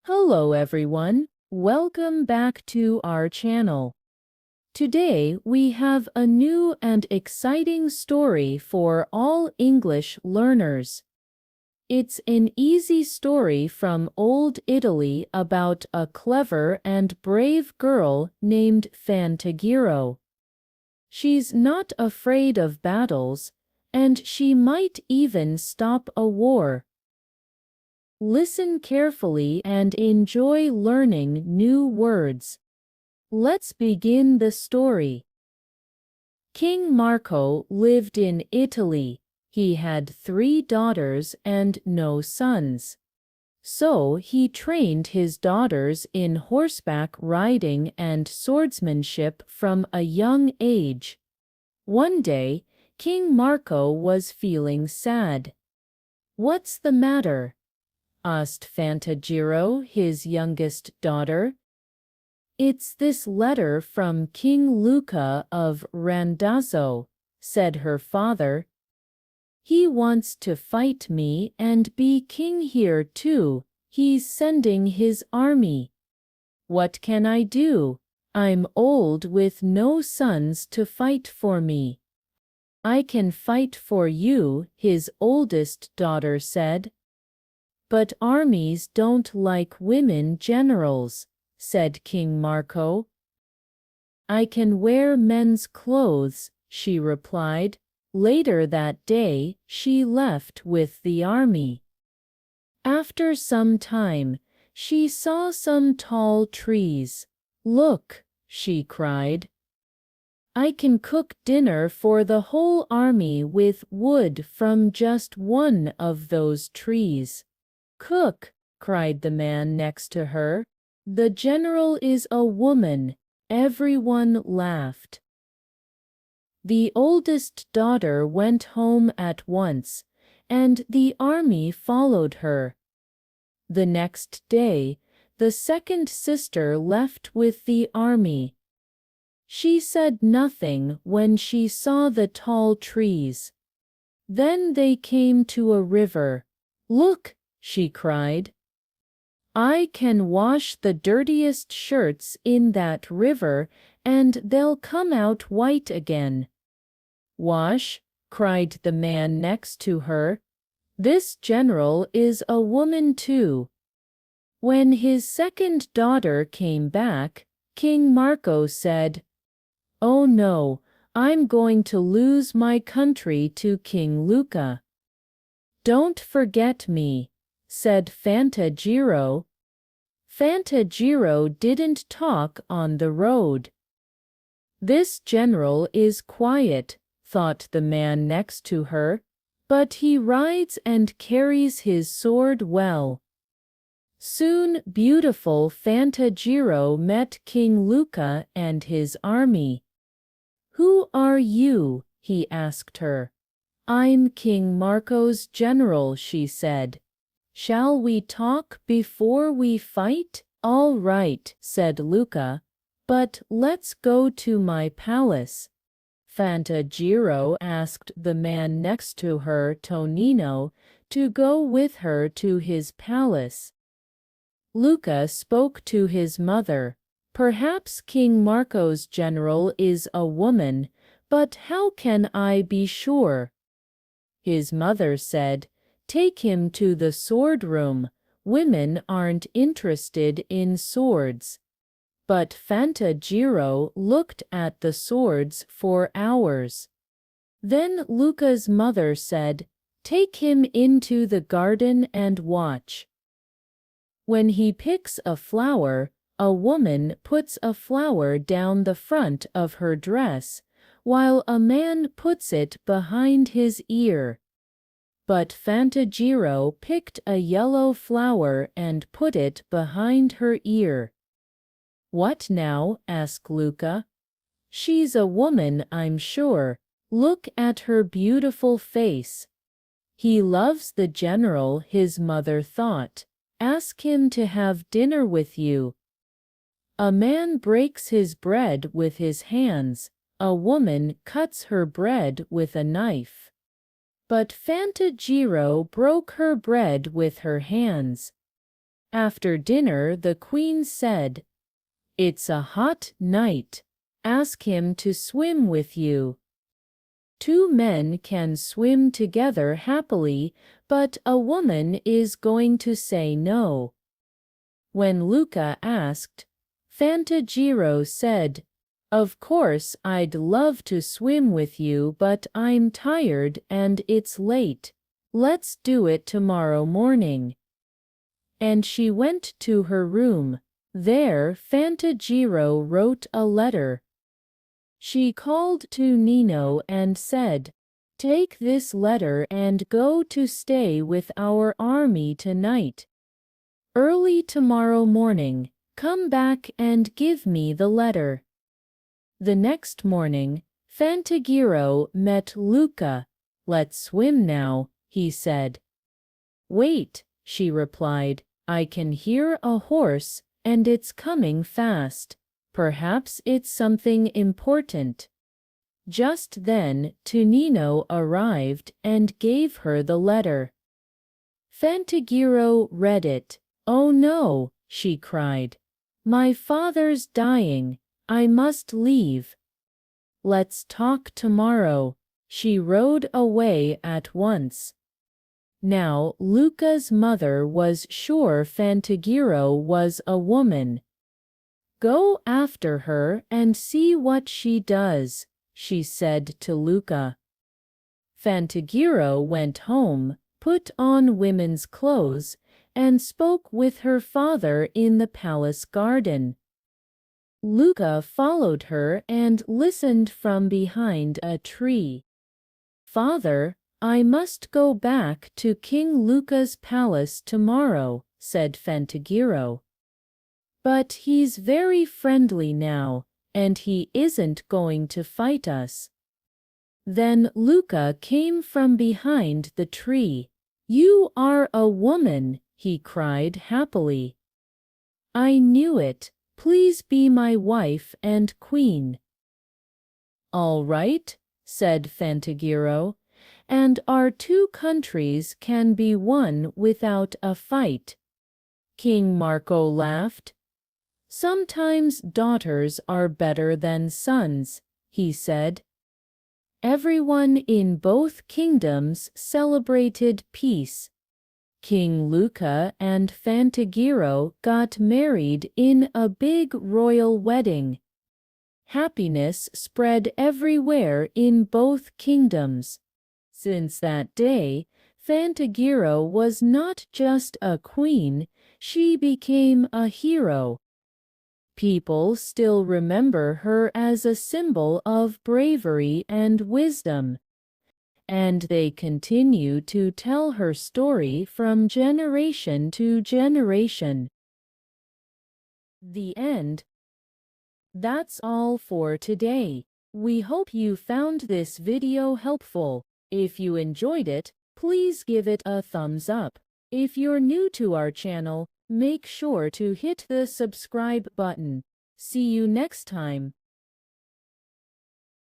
Hello everyone, welcome back to our channel. Today we have a new and exciting story for all English learners. It's an easy story from Old Italy about a clever and brave girl named Fantagiro. She's not afraid of battles, and she might even stop a war. Listen carefully and enjoy learning new words. Let's begin the story. King Marco lived in Italy. He had 3 daughters and no sons. So he trained his daughters in horseback riding and swordsmanship from a young age. One day, King Marco was feeling sad. "What's the matter?" asked Fantagiro, his youngest daughter. "It's this letter from King Luca of Randazzo," said her father. "He wants to fight me and be king here too. He's sending his army. What can I do? I'm old with no sons to fight for me." "I can fight for you," his oldest daughter said. "But armies don't like women generals," said King Marco. "I can wear men's clothes," she replied. Later that day, she left with the army. After some time, she saw some tall trees. "Look," she cried. "I can cook dinner for the whole army with wood from just one of those trees." "Cook," cried the man next to her. "The general is a woman." Everyone laughed. The oldest daughter went home at once, and the army followed her. The next day, the second sister left with the army. She said nothing when she saw the tall trees. Then they came to a river. "Look," she cried. "I can wash the dirtiest shirts in that river and they'll come out white again." "Wash?" cried the man next to her. "This general is a woman too." When his second daughter came back, King Marco said, "Oh no, I'm going to lose my country to King Luca." "Don't forget me," said Fantagiro. Fantagiro didn't talk on the road. "This general is quiet," thought the man next to her, "but he rides and carries his sword well." Soon beautiful Fantagiro met King Luca and his army. "Who are you?" he asked her. "I'm King Marco's general," she said. "Shall we talk before we fight?" "All right," said Luca, "but let's go to my palace." Fantagiro asked the man next to her, Tonino, to go with her to his palace. Luca spoke to his mother. "Perhaps King Marco's general is a woman, but how can I be sure?" His mother said, "Take him to the sword room. Women aren't interested in swords." But Fantagiro looked at the swords for hours. Then Luca's mother said, "Take him into the garden and watch. When he picks a flower, a woman puts a flower down the front of her dress, while a man puts it behind his ear." But Fantagiro picked a yellow flower and put it behind her ear. "What now?" asked Luca. "She's a woman, I'm sure. Look at her beautiful face." "He loves the general," his mother thought. "Ask him to have dinner with you." A man breaks his bread with his hands. A woman cuts her bread with a knife. But Fantagiro broke her bread with her hands. After dinner, the queen said, "It's a hot night. Ask him to swim with you." Two men can swim together happily, but a woman is going to say no. When Luca asked, Fantagiro said, "Of course I'd love to swim with you, but I'm tired and it's late. Let's do it tomorrow morning." And she went to her room. There Fantagiro wrote a letter. She called to Nino and said, "Take this letter and go to stay with our army tonight. Early tomorrow morning, come back and give me the letter." The next morning, Fantagiro met Luca. "Let's swim now," he said. "Wait," she replied, "I can hear a horse, and it's coming fast. Perhaps it's something important." Just then, Tonino arrived and gave her the letter. Fantagiro read it. "Oh no," she cried. "My father's dying. I must leave." "Let's talk tomorrow." She rode away at once. Now Luca's mother was sure Fantagiro was a woman. "Go after her and see what she does," she said to Luca. Fantagiro went home, put on women's clothes, and spoke with her father in the palace garden. Luca followed her and listened from behind a tree. "Father, I must go back to King Luca's palace tomorrow," said Fantagiro. "But he's very friendly now, and he isn't going to fight us." Then Luca came from behind the tree. "You are a woman," he cried happily. "I knew it. Please be my wife and queen." "All right," said Fantagiro, "and our two countries can be won without a fight." King Marco laughed. "Sometimes daughters are better than sons," he said. Everyone in both kingdoms celebrated peace. King Luca and Fantagiro got married in a big royal wedding. Happiness spread everywhere in both kingdoms. Since that day, Fantagiro was not just a queen, she became a hero. People still remember her as a symbol of bravery and wisdom. And they continue to tell her story from generation to generation. The end. That's all for today. We hope you found this video helpful. If you enjoyed it, please give it a thumbs up. If you're new to our channel, make sure to hit the subscribe button. See you next time.